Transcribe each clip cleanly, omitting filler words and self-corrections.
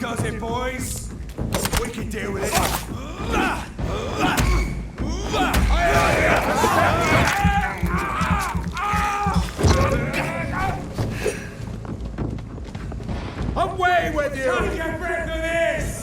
does it, boys. We can deal with it. Away with you! Take a breath of this!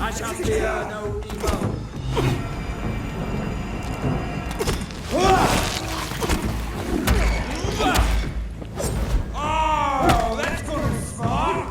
I shall fear no evil. Oh, that's gonna smart.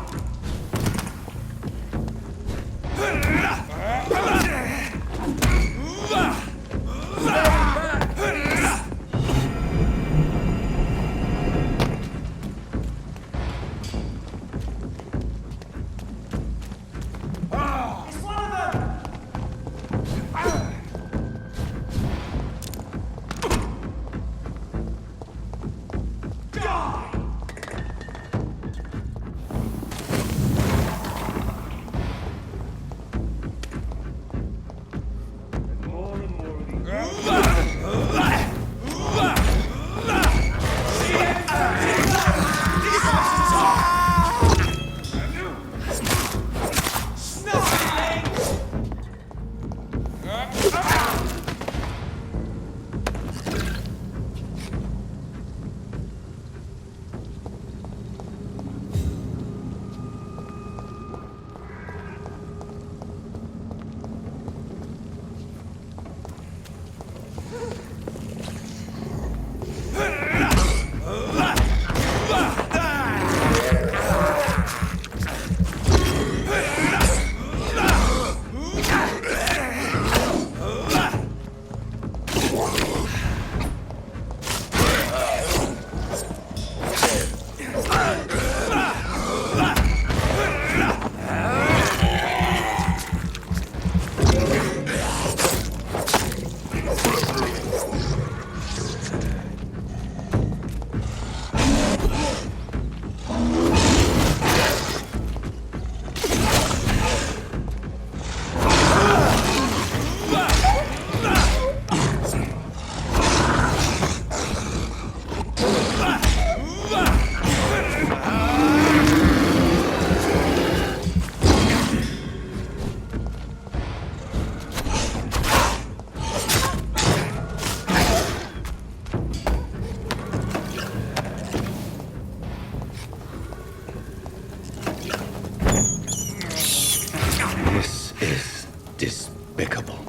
This is despicable.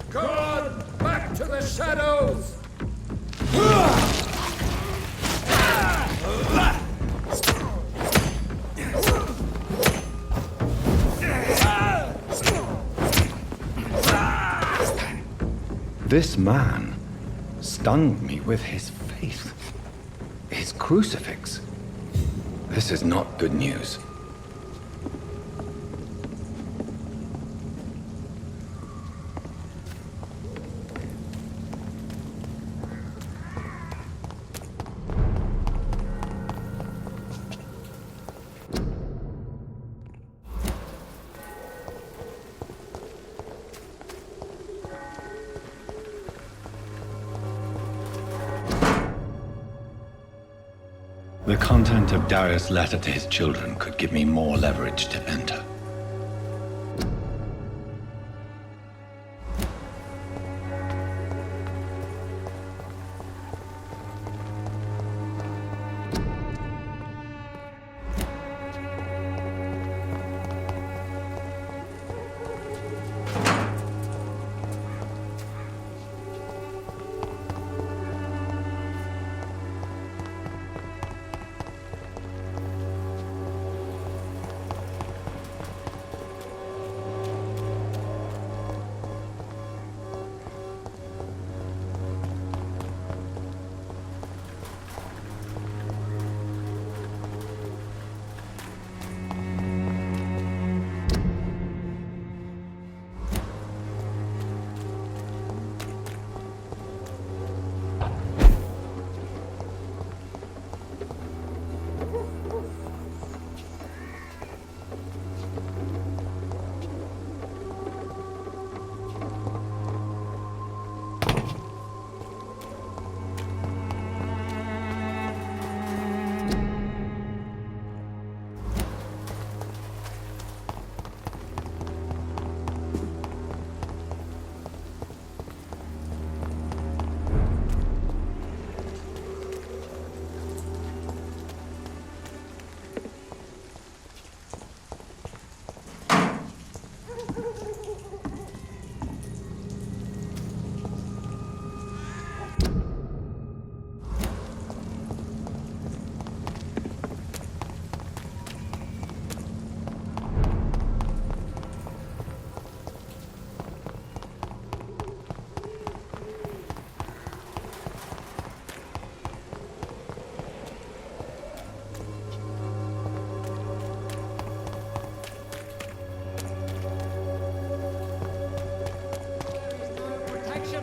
God, back to the shadows! This man stunned me with his faith. His crucifix. This is not good news. content of Darius' letter to his children could give me more leverage to enter.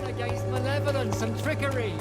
Against malevolence and trickery.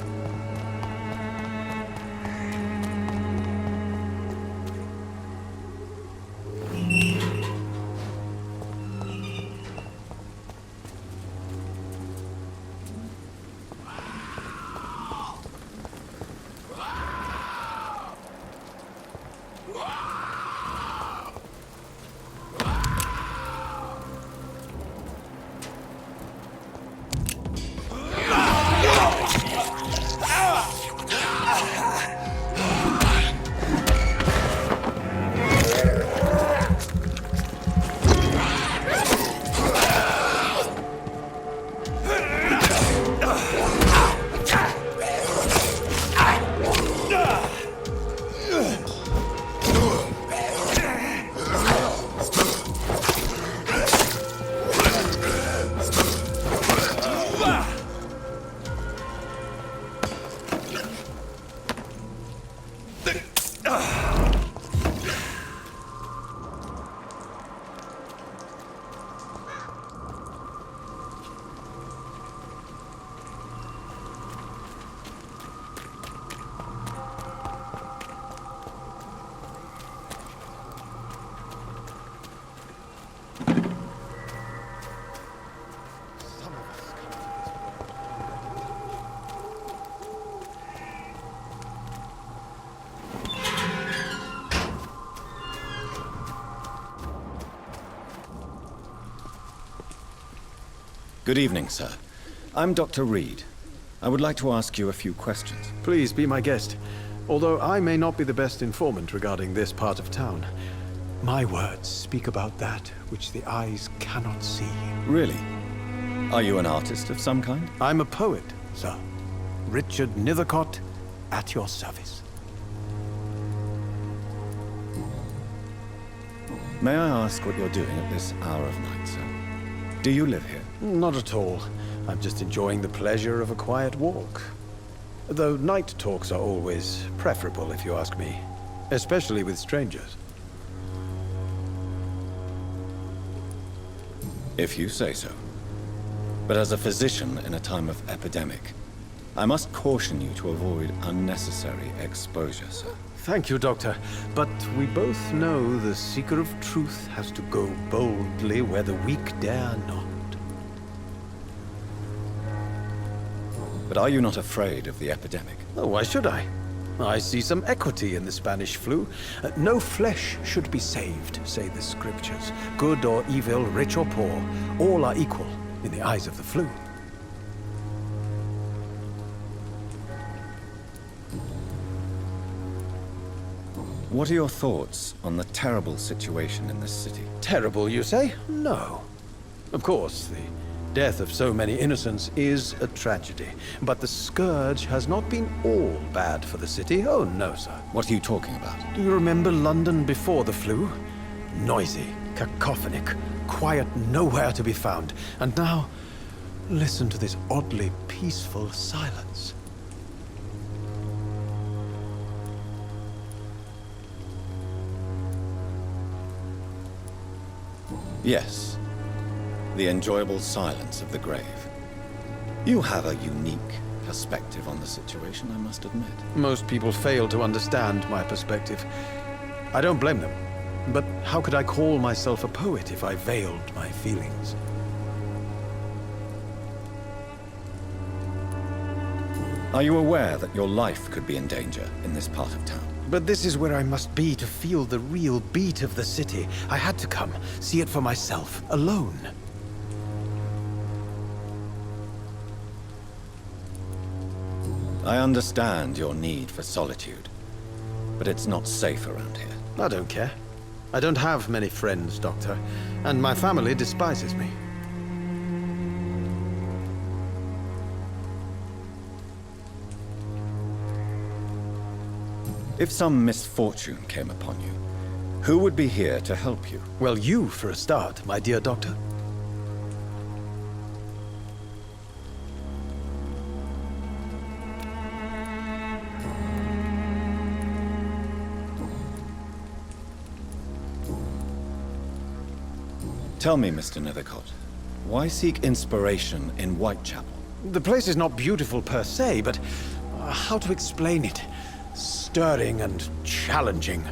Good evening, sir. I'm Dr. Reed. I would like to ask you a few questions. Please be my guest. Although I may not be the best informant regarding this part of town, my words speak about that which the eyes cannot see. Really? Are you an artist of some kind? I'm a poet, sir. Richard Nethercott, at your service. May I ask what you're doing at this hour of night, sir? Do you live here? Not at all. I'm just enjoying the pleasure of a quiet walk. Though night talks are always preferable, if you ask me. Especially with strangers. If you say so. But as a physician in a time of epidemic, I must caution you to avoid unnecessary exposure, sir. Thank you, Doctor. But we both know the seeker of truth has to go boldly where the weak dare not. But are you not afraid of the epidemic? Oh, why should I? I see some equity in the Spanish flu. No flesh should be saved, say the scriptures. Good or evil, rich or poor, all are equal in the eyes of the flu. What are your thoughts on the terrible situation in this city? Terrible, you say? No. Of course, the death of so many innocents is a tragedy. But the scourge has not been all bad for the city. Oh, no, sir. What are you talking about? Do you remember London before the flu? Noisy, cacophonic, quiet nowhere to be found. And now, listen to this oddly peaceful silence. Yes. The enjoyable silence of the grave. You have a unique perspective on the situation, I must admit. Most people fail to understand my perspective. I don't blame them. But how could I call myself a poet if I veiled my feelings? Are you aware that your life could be in danger in this part of town? But this is where I must be to feel the real beat of the city. I had to come, see it for myself, alone. I understand your need for solitude, but it's not safe around here. I don't care. I don't have many friends, Doctor, and my family despises me. If some misfortune came upon you, who would be here to help you? Well, you for a start, my dear Doctor. Tell me, Mr. Nethercott, why seek inspiration in Whitechapel? The place is not beautiful per se, but how to explain it? Stirring and challenging.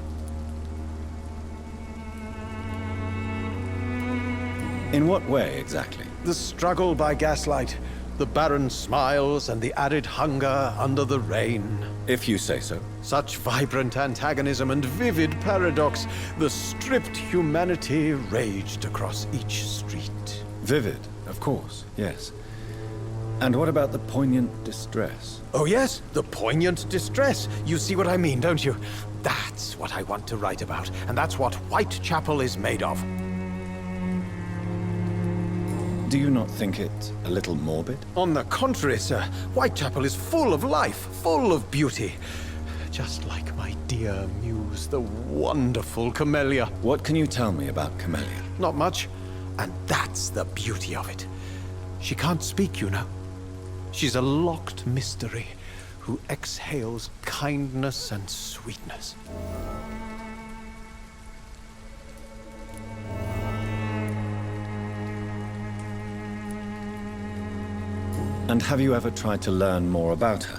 In what way, exactly? The struggle by gaslight, the barren smiles and the arid hunger under the rain. If you say so. Such vibrant antagonism and vivid paradox, the stripped humanity raged across each street. Vivid, of course, yes. And what about the poignant distress? Oh yes, the poignant distress. You see what I mean, don't you? That's what I want to write about, and that's what Whitechapel is made of. Do you not think it a little morbid? On the contrary, sir, Whitechapel is full of life, full of beauty. Just like my dear muse, the wonderful Camellia. What can you tell me about Camellia? Not much, and that's the beauty of it. She can't speak, you know. She's a locked mystery who exhales kindness and sweetness. And have you ever tried to learn more about her?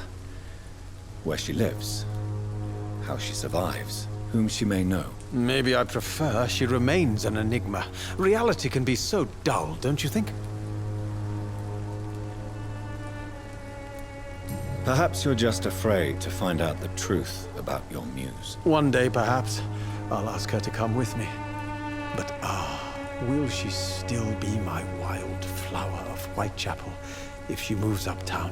Where she lives? How she survives? Whom she may know? Maybe I prefer she remains an enigma. Reality can be so dull, don't you think? Perhaps you're just afraid to find out the truth about your muse. One day, perhaps, I'll ask her to come with me. But will she still be my wild flower of Whitechapel if she moves uptown?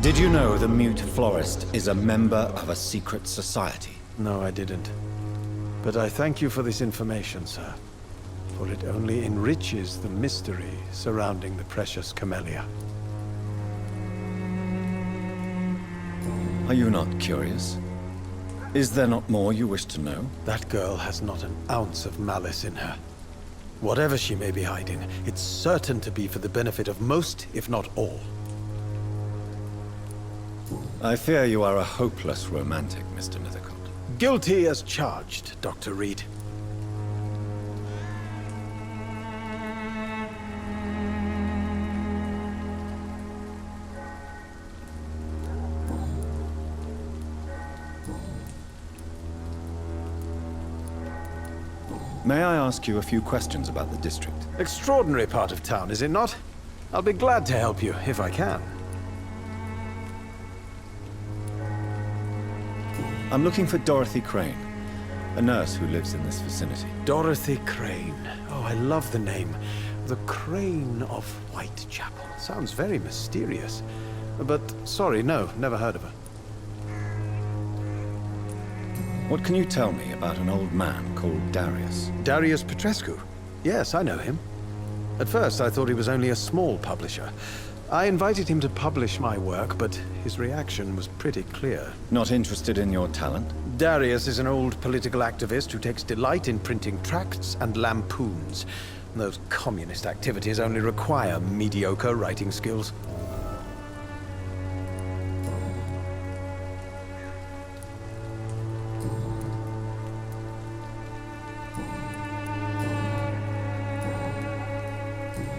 Did you know the mute florist is a member of a secret society? No, I didn't. But I thank you for this information, sir. For it only enriches the mystery surrounding the precious Camellia. Are you not curious? Is there not more you wish to know? That girl has not an ounce of malice in her. Whatever she may be hiding, it's certain to be for the benefit of most, if not all. I fear you are a hopeless romantic, Mr. Nethercott. Guilty as charged, Dr. Reed. May I ask you a few questions about the district? Extraordinary part of town, is it not? I'll be glad to help you, if I can. I'm looking for Dorothy Crane, a nurse who lives in this vicinity. Dorothy Crane. Oh, I love the name. The Crane of Whitechapel. Sounds very mysterious. But, sorry, no, never heard of her. What can you tell me about an old man called Darius? Darius Petrescu? Yes, I know him. At first, I thought he was only a small publisher. I invited him to publish my work, but his reaction was pretty clear. Not interested in your talent? Darius is an old political activist who takes delight in printing tracts and lampoons. Those communist activities only require mediocre writing skills.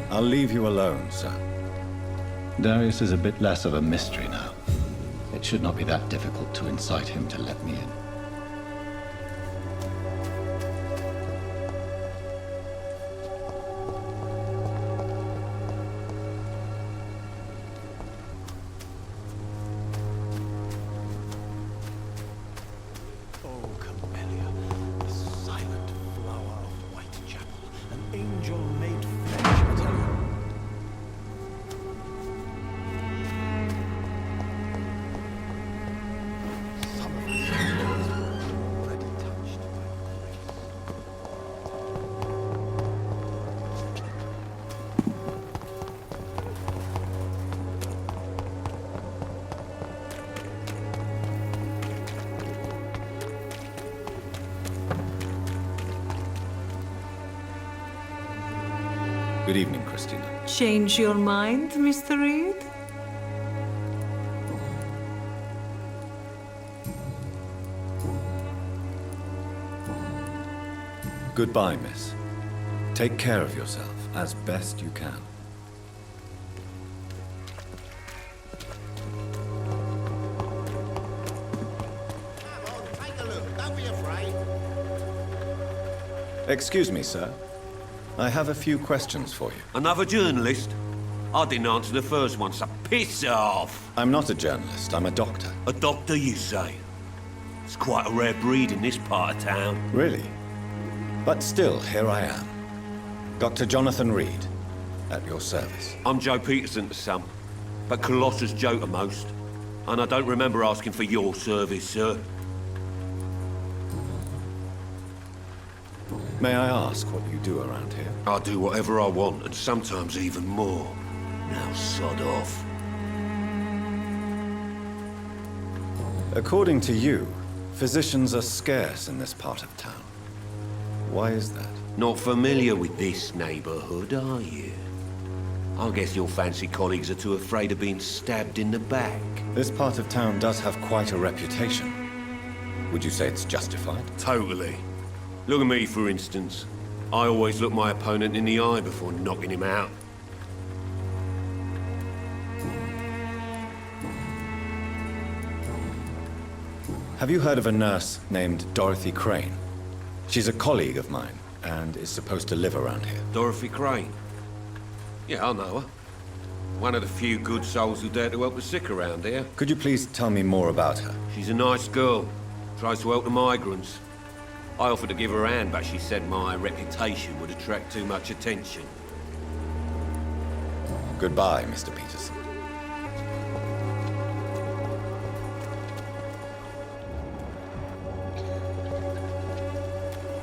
I'll leave you alone, sir. Darius is a bit less of a mystery now. It should not be that difficult to incite him to let me in. Oh, Camellia, the silent flower of Whitechapel, an angel made flesh, I tell you. Some of us are already touched by grace. Good evening, Christina. Change your mind, Mr. Reed? Goodbye, miss. Take care of yourself as best you can. Come on, take a look. Don't be afraid. Excuse me, sir. I have a few questions for you. Another journalist? I didn't answer the first one, so piss off! I'm not a journalist, I'm a doctor. A doctor, you say? It's quite a rare breed in this part of town. Really? But still, here I am. Dr. Jonathan Reed, at your service. I'm Joe Peterson to some, but Colossus Joe to most. And I don't remember asking for your service, sir. May I ask what you do around here? I do whatever I want, and sometimes even more. Now sod off. According to you, physicians are scarce in this part of town. Why is that? Not familiar with this neighborhood, are you? I guess your fancy colleagues are too afraid of being stabbed in the back. This part of town does have quite a reputation. Would you say it's justified? Totally. Look at me, for instance. I always look my opponent in the eye before knocking him out. Have you heard of a nurse named Dorothy Crane? She's a colleague of mine, and is supposed to live around here. Dorothy Crane? Yeah, I know her. One of the few good souls who dare to help the sick around here. Could you please tell me more about her? She's a nice girl. Tries to help the migrants. I offered to give her a hand, but she said my reputation would attract too much attention. Goodbye, Mr. Peterson.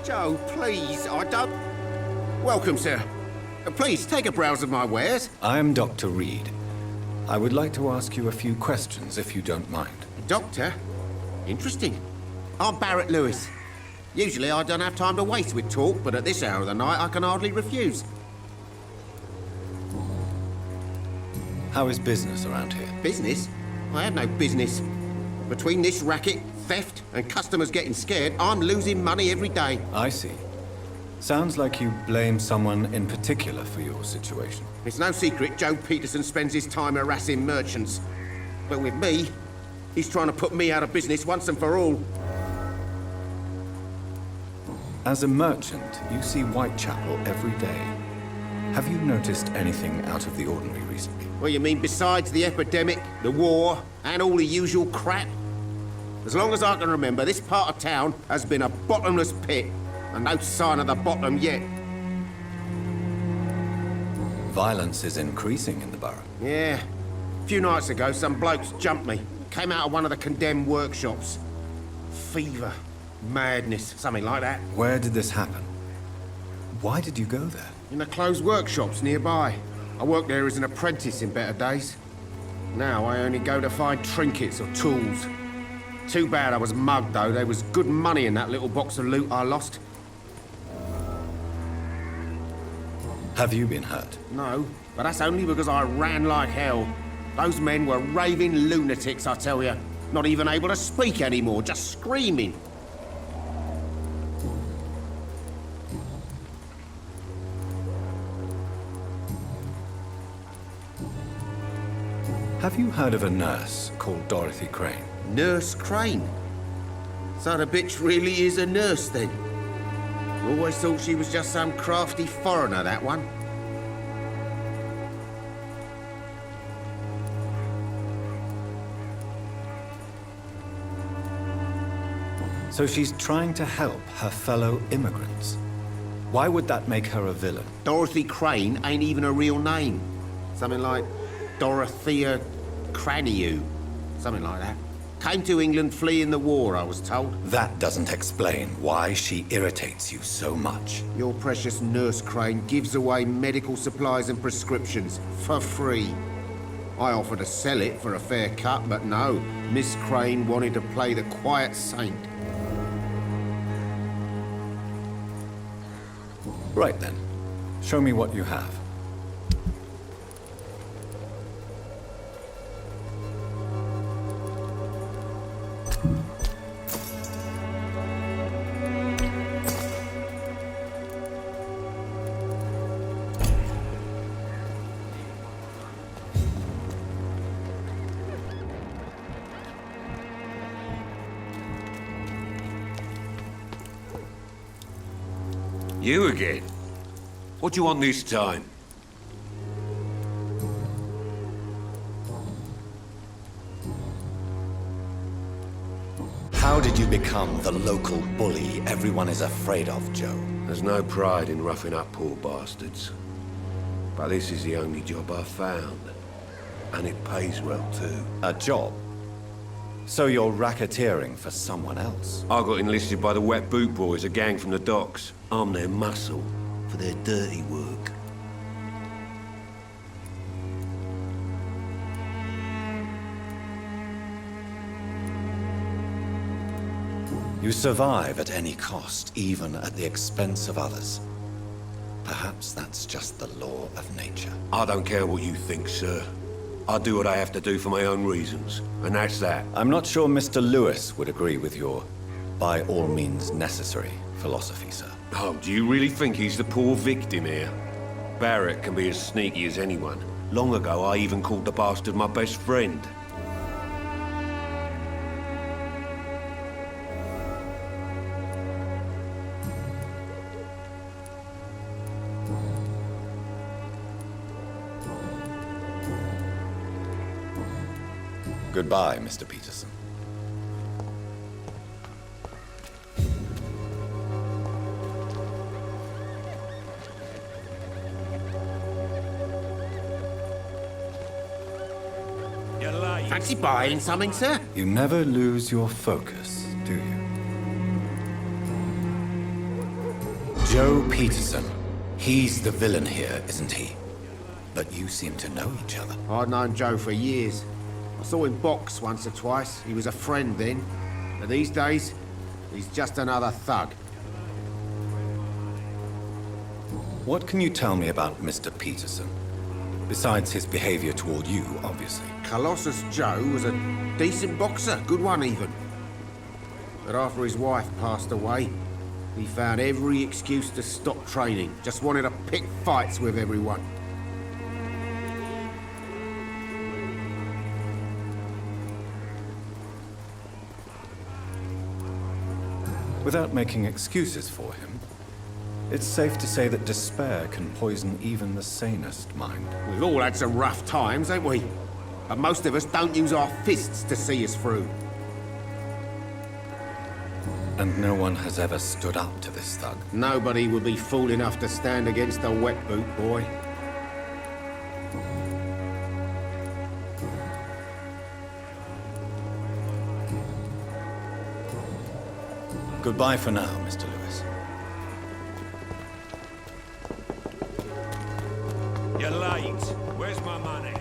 Joe, please, I don't... Welcome, sir. Please, take a browse of my wares. I am Dr. Reed. I would like to ask you a few questions, if you don't mind. Doctor? Interesting. I'm Barrett Lewis. Usually I don't have time to waste with talk, but at this hour of the night I can hardly refuse. How is business around here? Business? I have no business. Between this racket, theft, and customers getting scared, I'm losing money every day. I see. Sounds like you blame someone in particular for your situation. It's no secret Joe Peterson spends his time harassing merchants. But with me, he's trying to put me out of business once and for all. As a merchant, you see Whitechapel every day. Have you noticed anything out of the ordinary recently? Well, you mean besides the epidemic, the war, and all the usual crap? As long as I can remember, this part of town has been a bottomless pit, and no sign of the bottom yet. Violence is increasing in the borough. Yeah. A few nights ago, some blokes jumped me. Came out of one of the condemned workshops. Fever, madness, something like that. Where did this happen? Why did you go there? In the closed workshops nearby. I worked there as an apprentice in better days. Now I only go to find trinkets or tools. Too bad I was mugged, though. There was good money in that little box of loot I lost. Have you been hurt? No, but that's only because I ran like hell. Those men were raving lunatics, I tell you. Not even able to speak anymore, just screaming. Have you heard of a nurse called Dorothy Crane? Nurse Crane? So the bitch really is a nurse, then? Always thought she was just some crafty foreigner, that one. So she's trying to help her fellow immigrants. Why would that make her a villain? Dorothy Crane ain't even a real name. Something like Dorothea Craniu. Something like that. Came to England fleeing the war, I was told. That doesn't explain why she irritates you so much. Your precious Nurse Crane gives away medical supplies and prescriptions for free. I offered to sell it for a fair cut, but no. Miss Crane wanted to play the quiet saint. Right then. Show me what you have. You again? What do you want this time? How did you become the local bully everyone is afraid of, Joe? There's no pride in roughing up poor bastards. But this is the only job I've found. And it pays well, too. A job? So you're racketeering for someone else? I got enlisted by the Wet Boot Boys, a gang from the docks. I'm their muscle for their dirty work. You survive at any cost, even at the expense of others. Perhaps that's just the law of nature. I don't care what you think, sir. I do what I have to do for my own reasons, and that's that. I'm not sure Mr. Lewis would agree with your by all means necessary philosophy, sir. Oh, do you really think he's the poor victim here? Barrett can be as sneaky as anyone. Long ago, I even called the bastard my best friend. Goodbye, Mr. Peterson. Fancy buying something, sir? You never lose your focus, do you? Joe Peterson. He's the villain here, isn't he? But you seem to know each other. I'd known Joe for years. I saw him box once or twice. He was a friend then. But these days, he's just another thug. What can you tell me about Mr. Peterson? Besides his behavior toward you, obviously. Colossus Joe was a decent boxer, good one even. But after his wife passed away, he found every excuse to stop training. Just wanted to pick fights with everyone. Without making excuses for him, it's safe to say that despair can poison even the sanest mind. We've all had some rough times, ain't we? But most of us don't use our fists to see us through. And no one has ever stood up to this thug. Nobody would be fool enough to stand against a wet boot boy. Goodbye for now, Mr. Lewis. You're late. Where's my money?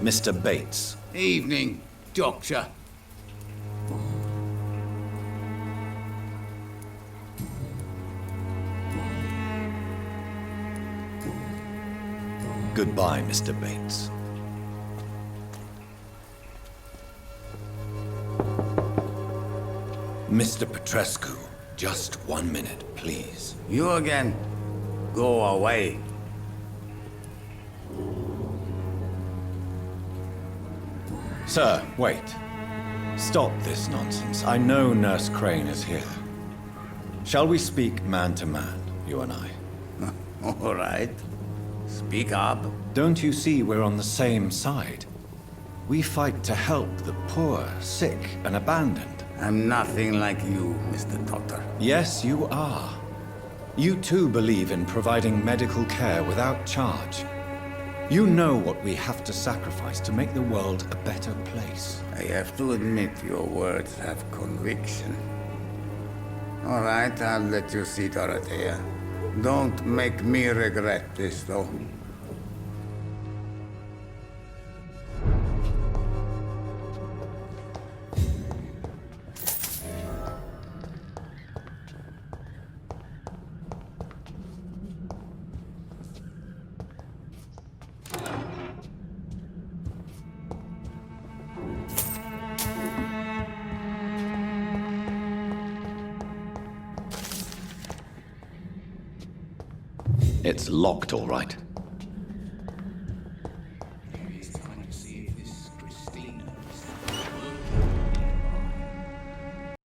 Mr. Bates. Evening, Doctor. Goodbye, Mr. Bates. Mr. Petrescu, just 1 minute, please. You again? Go away. Sir, wait. Stop this nonsense. I know Nurse Crane is here. Shall we speak man to man, you and I? All right. Speak up. Don't you see we're on the same side? We fight to help the poor, sick, and abandoned. I'm nothing like you, Mr. Doctor. Yes, you are. You too believe in providing medical care without charge. You know what we have to sacrifice to make the world a better place. I have to admit your words have conviction. All right, I'll let you see, Dorothea. Don't make me regret this, though. It's locked, all right.